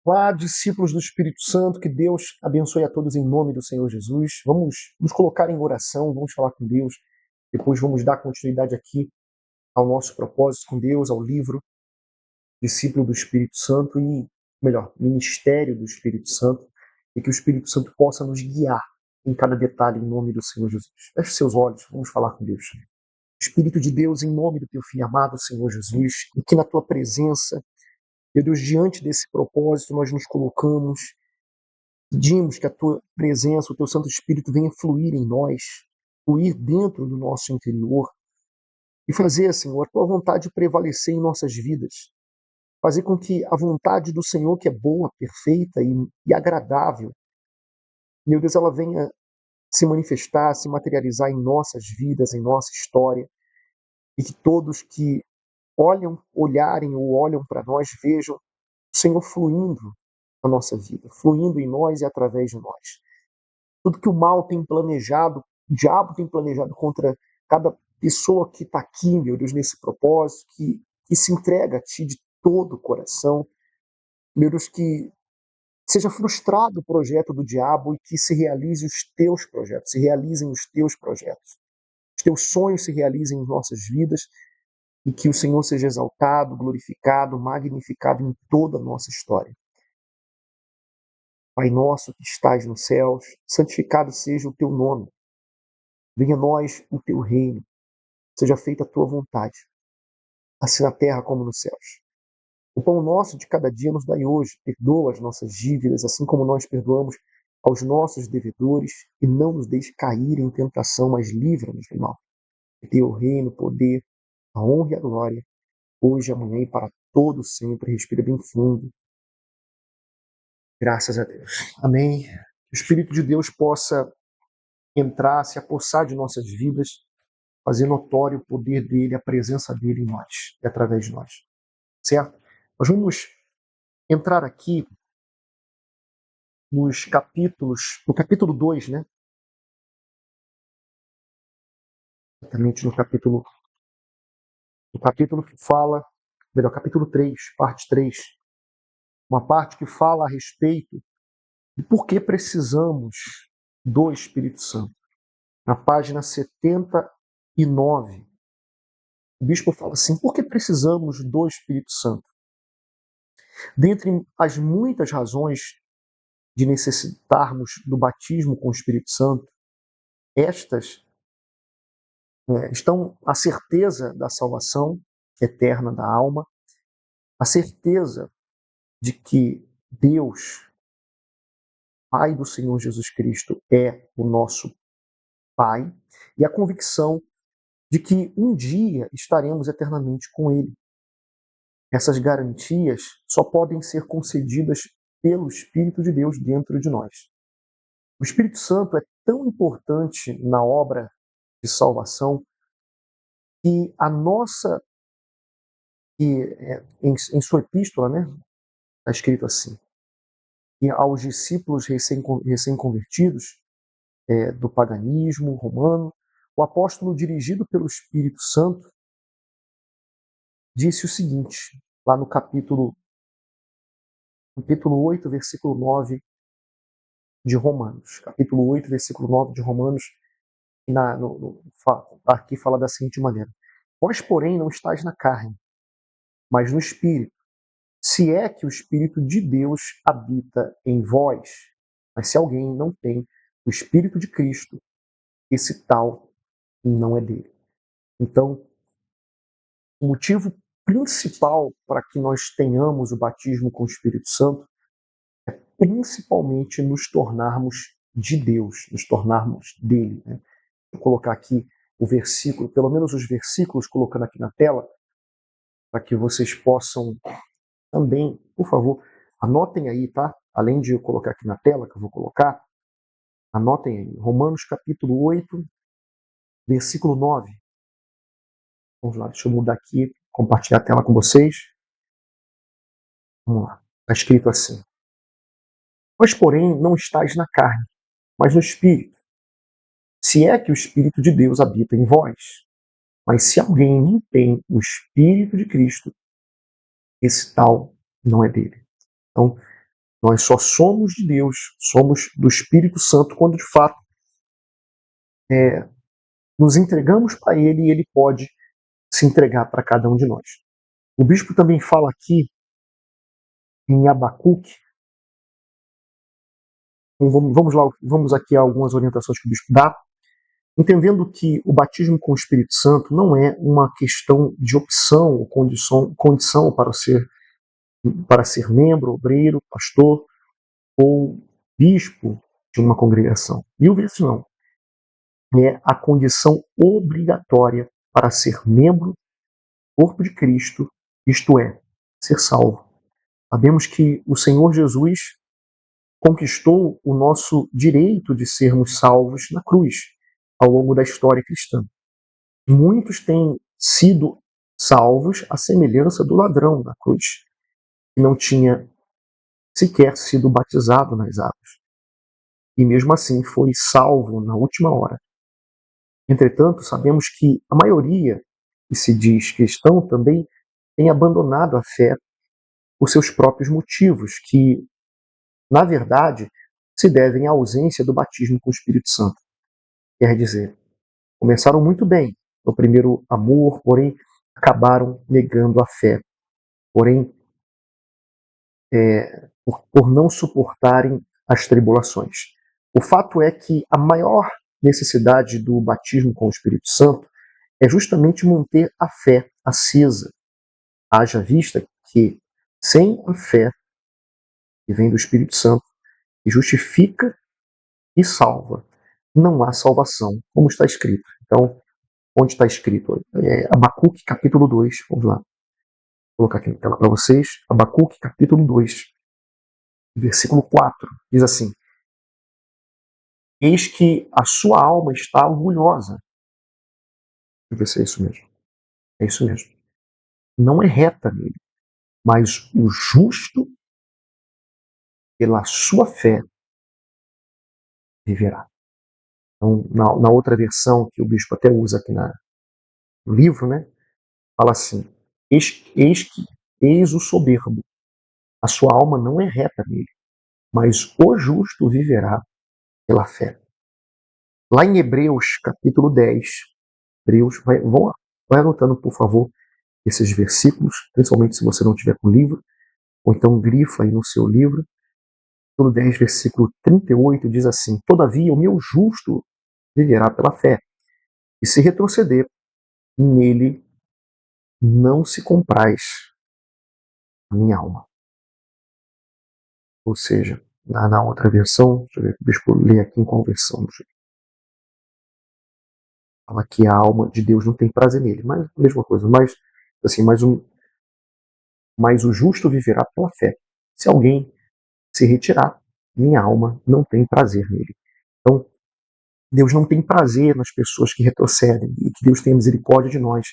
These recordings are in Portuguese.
Olá, discípulos do Espírito Santo, que Deus abençoe a todos em nome do Senhor Jesus. Vamos nos colocar em oração, vamos falar com Deus, depois vamos dar continuidade aqui ao nosso propósito com Deus, ao livro Discípulo do Espírito Santo e, melhor, Ministério do Espírito Santo, e que o Espírito Santo possa nos guiar em cada detalhe em nome do Senhor Jesus. Feche seus olhos, vamos falar com Deus. Espírito de Deus, em nome do teu Filho amado, Senhor Jesus, e que na tua presença, meu Deus, diante desse propósito nós nos colocamos. Pedimos que a tua presença, o teu Santo Espírito venha fluir em nós, fluir dentro do nosso interior e fazer, Senhor, a tua vontade prevalecer em nossas vidas. Fazer com que a vontade do Senhor, que é boa, perfeita e agradável, meu Deus, ela venha se manifestar, se materializar em nossas vidas, em nossa história, e que todos que olharem ou olham para nós vejam o Senhor fluindo na nossa vida, fluindo em nós e através de nós. Tudo que o mal tem planejado, o diabo tem planejado contra cada pessoa que está aqui, meu Deus, nesse propósito, que se entrega a Ti de todo o coração. Meu Deus, que seja frustrado o projeto do diabo e que se realize os Teus projetos, se realizem os Teus projetos. Os Teus sonhos se realizem em nossas vidas e que o Senhor seja exaltado, glorificado, magnificado em toda a nossa história. Pai nosso que estás nos céus, santificado seja o Teu nome. Venha a nós o Teu reino. Seja feita a tua vontade, assim na terra como nos céus. O pão nosso de cada dia nos dai hoje. Perdoa as nossas dívidas, assim como nós perdoamos aos nossos devedores, e não nos deixe cair em tentação, mas livra-nos do mal. Teu o reino, o poder, a honra e a glória, hoje, amanhã e para todo sempre. Respira bem fundo. Graças a Deus. Amém. Que o Espírito de Deus possa entrar, se apossar de nossas vidas, fazer notório o poder dele, a presença dele em nós e através de nós. Certo? Nós vamos entrar aqui nos capítulos, no capítulo 2, né? Exatamente no capítulo que fala, melhor, capítulo 3, parte 3, uma parte que fala a respeito de por que precisamos do Espírito Santo. Na página 79, o bispo fala assim: por que precisamos do Espírito Santo? Dentre as muitas razões de necessitarmos do batismo com o Espírito Santo, estas estão a certeza da salvação eterna da alma, a certeza de que Deus, Pai do Senhor Jesus Cristo, é o nosso Pai, e a convicção de que um dia estaremos eternamente com Ele. Essas garantias só podem ser concedidas pelo Espírito de Deus dentro de nós. O Espírito Santo é tão importante na obra de salvação que a nossa, em sua epístola, né, está escrito assim: e aos discípulos recém-convertidos do paganismo romano, o apóstolo, dirigido pelo Espírito Santo, disse o seguinte, lá no capítulo 8, versículo 9 de Romanos. Capítulo 8, versículo 9 de Romanos, aqui fala da seguinte maneira: vós, porém, não estáis na carne, mas no Espírito, se é que o Espírito de Deus habita em vós. Mas se alguém não tem o Espírito de Cristo, esse tal não é dele. Então, o motivo principal para que nós tenhamos o batismo com o Espírito Santo é principalmente nos tornarmos de Deus, nos tornarmos dele. Né? Vou colocar aqui o versículo, pelo menos os versículos, colocando aqui na tela, para que vocês possam também, por favor, anotem aí, tá? Além de eu colocar aqui na tela, que eu vou colocar, anotem aí. Romanos capítulo 8, versículo 9. Vamos lá, deixa eu mudar aqui, compartilhar a tela com vocês. Vamos lá. Está escrito assim: vós, porém, não estáis na carne, mas no Espírito, se é que o Espírito de Deus habita em vós. Mas se alguém não tem o Espírito de Cristo, esse tal não é dele. Então, Nós só somos de Deus, somos do Espírito Santo quando de fato nos entregamos para Ele e Ele pode se entregar para cada um de nós. O bispo também fala aqui em Abacuque. Vamos lá, vamos aqui a algumas orientações que o bispo dá, entendendo que o batismo com o Espírito Santo não é uma questão de opção ou condição para ser membro, obreiro, pastor ou bispo de uma congregação. Mil vezes não. É a condição obrigatória para ser membro do corpo de Cristo, isto é, ser salvo. Sabemos que o Senhor Jesus conquistou o nosso direito de sermos salvos na cruz, ao longo da história cristã. Muitos têm sido salvos à semelhança do ladrão na cruz, que não tinha sequer sido batizado nas águas. E mesmo assim foi salvo na última hora. Entretanto, sabemos que a maioria que se diz cristão também tem abandonado a fé por seus próprios motivos, que, na verdade, se devem à ausência do batismo com o Espírito Santo. Quer dizer, começaram muito bem no primeiro amor, porém acabaram negando a fé. Porém, por não suportarem as tribulações. O fato é que a maior necessidade do batismo com o Espírito Santo é justamente manter a fé acesa. Haja vista que sem a fé que vem do Espírito Santo, que justifica e salva, não há salvação, como está escrito. Então, onde está escrito? Abacuque, capítulo 2. Vamos lá. Vou colocar aqui na tela para vocês. Abacuque, capítulo 2, versículo 4. Diz assim: Eis que a sua alma está orgulhosa. Deixa eu ver se é isso mesmo. É isso mesmo. Não é reta nele, mas o justo, pela sua fé, viverá. Então, na outra versão que o bispo até usa aqui no livro, né, fala assim: eis o soberbo, a sua alma não é reta nele, mas o justo viverá pela fé. Lá em Hebreus, capítulo 10, Hebreus, vai anotando, por favor, esses versículos, principalmente se você não tiver com o livro, ou então grifa aí no seu livro. Capítulo 10, versículo 38 diz assim: Todavia o meu justo viverá pela fé, e se retroceder, nele não se compraz a minha alma. Ou seja, na outra versão, deixa eu ler aqui em qual versão. Fala que a alma de Deus não tem prazer nele, mas a mesma coisa. Mas, assim, mas o justo viverá pela fé. Se alguém se retirar, minha alma não tem prazer nele. Então, Deus não tem prazer nas pessoas que retrocedem, e que Deus tenha misericórdia de nós,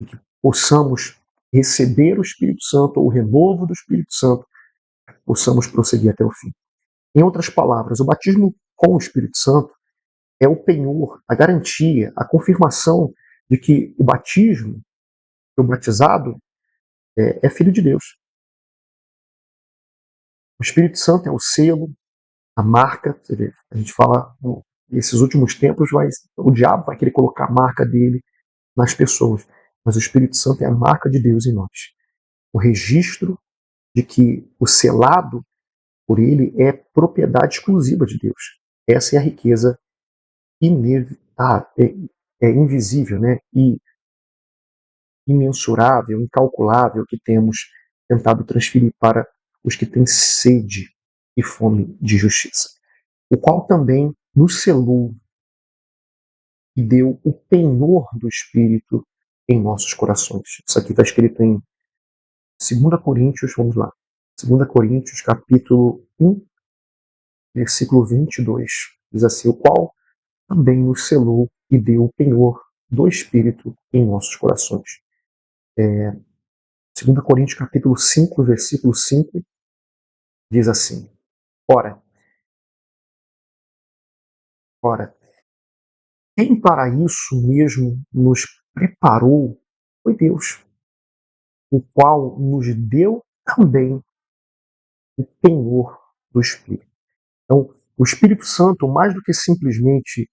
e que possamos receber o Espírito Santo, ou o renovo do Espírito Santo, possamos prosseguir até o fim. Em outras palavras, o batismo com o Espírito Santo é o penhor, a garantia, a confirmação de que o batismo, que o batizado, é filho de Deus. O Espírito Santo é o selo, a marca. Você vê, a gente fala, nesses últimos tempos, o diabo vai querer colocar a marca dele nas pessoas, mas o Espírito Santo é a marca de Deus em nós. O registro de que o selado por ele é propriedade exclusiva de Deus. Essa é a riqueza invisível, né? E imensurável, incalculável que temos tentado transferir para os que têm sede e fome de justiça, o qual também nos selou e deu o penhor do Espírito em nossos corações. Isso aqui está escrito em 2 Coríntios, vamos lá, 2 Coríntios, capítulo 1, versículo 22, diz assim: o qual também nos selou e deu o penhor do Espírito em nossos corações. 2 Coríntios, capítulo 5, versículo 5, diz assim: Ora, quem para isso mesmo nos preparou foi Deus, o qual nos deu também o penhor do Espírito. Então, o Espírito Santo, mais do que simplesmente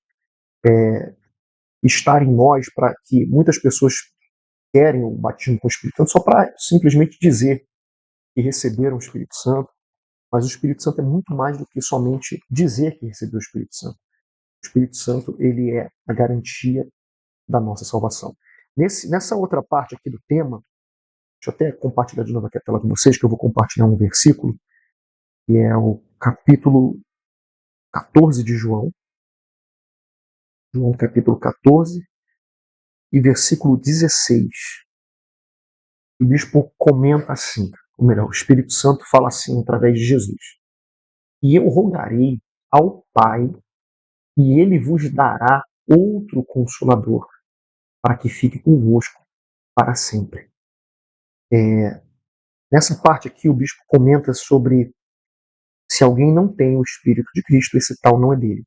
estar em nós, para que muitas pessoas querem o batismo com o Espírito Santo, só para simplesmente dizer que receberam o Espírito Santo, mas o Espírito Santo é muito mais do que somente dizer que recebeu o Espírito Santo. O Espírito Santo, ele é a garantia da nossa salvação. Nessa outra parte aqui do tema, deixa eu até compartilhar de novo aqui a tela com vocês, que eu vou compartilhar um versículo, que é o capítulo 14 de João. João capítulo 14 e versículo 16. O bispo comenta assim, ou melhor, o Espírito Santo fala assim através de Jesus. E eu rogarei ao Pai, e ele vos dará outro consolador, para que fique convosco para sempre. Nessa parte aqui, o bispo comenta sobre se alguém não tem o Espírito de Cristo, esse tal não é dele.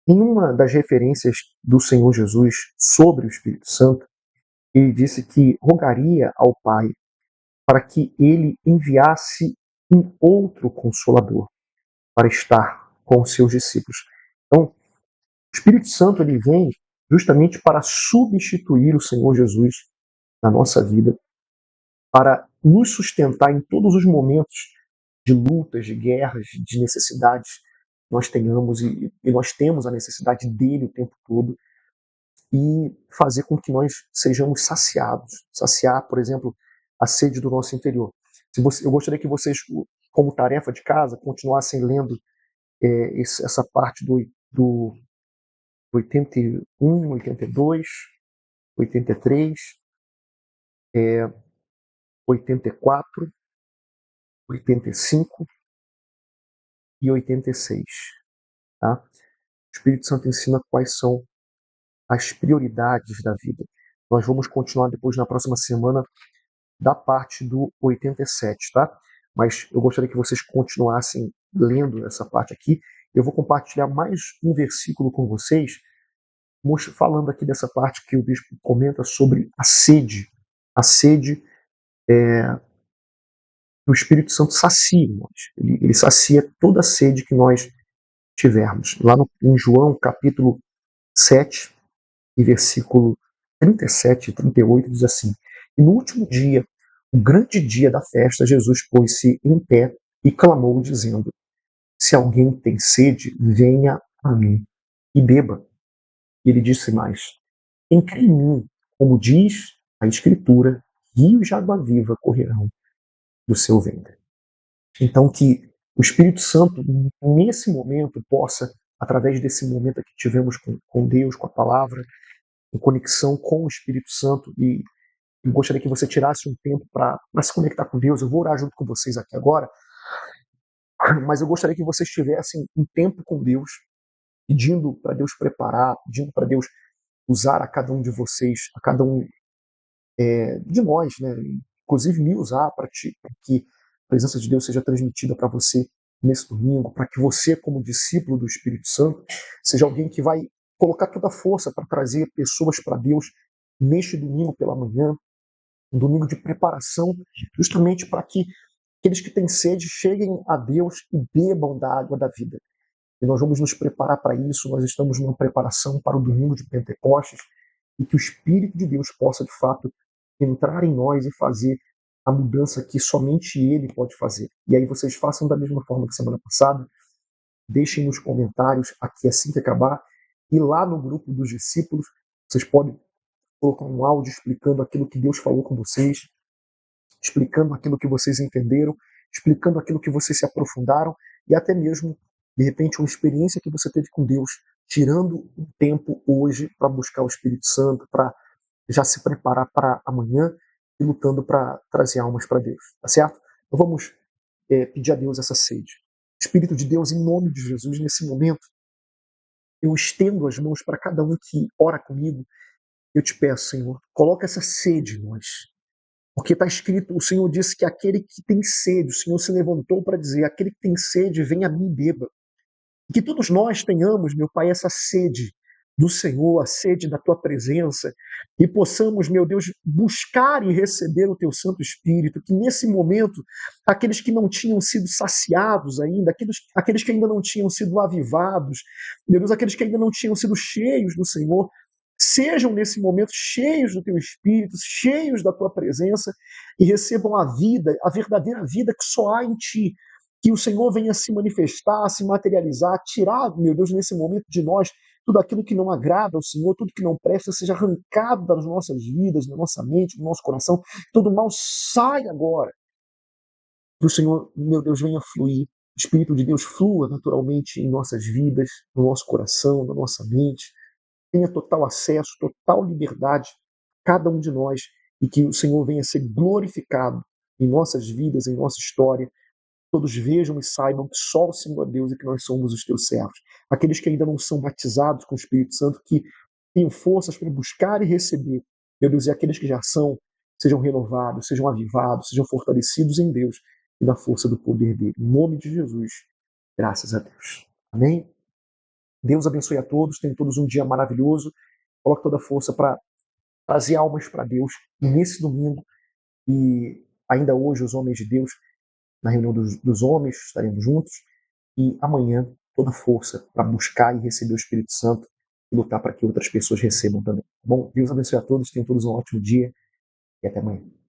Em uma das referências do Senhor Jesus sobre o Espírito Santo, ele disse que rogaria ao Pai para que ele enviasse um outro consolador para estar com os seus discípulos. Então, o Espírito Santo ele vem justamente para substituir o Senhor Jesus na nossa vida, para nos sustentar em todos os momentos de lutas, de guerras, de necessidades que nós tenhamos, e nós temos a necessidade dele o tempo todo, e fazer com que nós sejamos saciados. Saciar, por exemplo, a sede do nosso interior. Eu gostaria que vocês, como tarefa de casa, continuassem lendo essa parte do 81, 82, 83, 84, 85 e 86. Tá? O Espírito Santo ensina quais são as prioridades da vida. Nós vamos continuar depois na próxima semana da parte do 87, tá? Mas eu gostaria que vocês continuassem lendo essa parte aqui. Eu vou compartilhar mais um versículo com vocês, falando aqui dessa parte que o bispo comenta sobre a sede. A sede que o Espírito Santo sacia em nós. Ele sacia toda a sede que nós tivermos. Lá em João, capítulo 7, e versículo 37 e 38, diz assim: E no último dia, o grande dia da festa, Jesus pôs-se em pé e clamou, dizendo: Se alguém tem sede, venha a mim e beba. E ele disse mais: Quem crê em mim, como diz a Escritura, rios de água viva correrão do seu ventre. Então, que o Espírito Santo, nesse momento, possa, através desse momento que tivemos com Deus, com a palavra, em conexão com o Espírito Santo, e eu gostaria que você tirasse um tempo para se conectar com Deus. Eu vou orar junto com vocês aqui agora, mas eu gostaria que vocês tivessem um tempo com Deus, pedindo para Deus preparar, pedindo para Deus usar a cada um de vocês, a cada um de nós, né? Inclusive me usar para que a presença de Deus seja transmitida para você nesse domingo, para que você, como discípulo do Espírito Santo, seja alguém que vai colocar toda a força para trazer pessoas para Deus neste domingo pela manhã, um domingo de preparação, justamente para que aqueles que têm sede cheguem a Deus e bebam da água da vida. E nós vamos nos preparar para isso, nós estamos numa preparação para o domingo de Pentecostes, e que o Espírito de Deus possa, de fato, entrar em nós e fazer a mudança que somente Ele pode fazer. E aí vocês façam da mesma forma que semana passada, deixem nos comentários aqui assim que acabar, e lá no grupo dos discípulos, vocês podem colocar um áudio explicando aquilo que Deus falou com vocês, explicando aquilo que vocês entenderam, explicando aquilo que vocês se aprofundaram, e até mesmo, de repente, uma experiência que você teve com Deus, tirando um tempo hoje para buscar o Espírito Santo, para já se preparar para amanhã e lutando para trazer almas para Deus, tá certo? Então vamos pedir a Deus essa sede. Espírito de Deus, em nome de Jesus, nesse momento, eu estendo as mãos para cada um que ora comigo. Eu te peço, Senhor, coloca essa sede em nós. Porque está escrito, o Senhor disse que aquele que tem sede, o Senhor se levantou para dizer, aquele que tem sede, venha a mim e beba. E que todos nós tenhamos, meu Pai, essa sede do Senhor, a sede da tua presença, e possamos, meu Deus, buscar e receber o teu Santo Espírito, que nesse momento, aqueles que não tinham sido saciados ainda, aqueles que ainda não tinham sido avivados, meu Deus, aqueles que ainda não tinham sido cheios do Senhor, sejam nesse momento cheios do teu Espírito, cheios da tua presença, e recebam a vida, a verdadeira vida que só há em ti. Que o Senhor venha se manifestar, se materializar, tirar, meu Deus, nesse momento de nós tudo aquilo que não agrada ao Senhor, tudo que não presta, seja arrancado das nossas vidas, da nossa mente, do nosso coração. Todo mal sai agora. Que o Senhor, meu Deus, venha fluir. O Espírito de Deus flua naturalmente em nossas vidas, no nosso coração, na nossa mente. Tenha total acesso, total liberdade a cada um de nós e que o Senhor venha ser glorificado em nossas vidas, em nossa história. Todos vejam e saibam que só o Senhor é Deus e que nós somos os teus servos. Aqueles que ainda não são batizados com o Espírito Santo, que tenham forças para buscar e receber. Meu Deus, e aqueles que já são, sejam renovados, sejam avivados, sejam fortalecidos em Deus e na força do poder dele. Em nome de Jesus, graças a Deus. Amém? Deus abençoe a todos, tenham todos um dia maravilhoso. Coloque toda a força para trazer almas para Deus nesse domingo. E ainda hoje, os homens de Deus, na reunião dos homens, estaremos juntos. E amanhã, toda força para buscar e receber o Espírito Santo e lutar para que outras pessoas recebam também. Bom, Deus abençoe a todos, tenham todos um ótimo dia e até amanhã.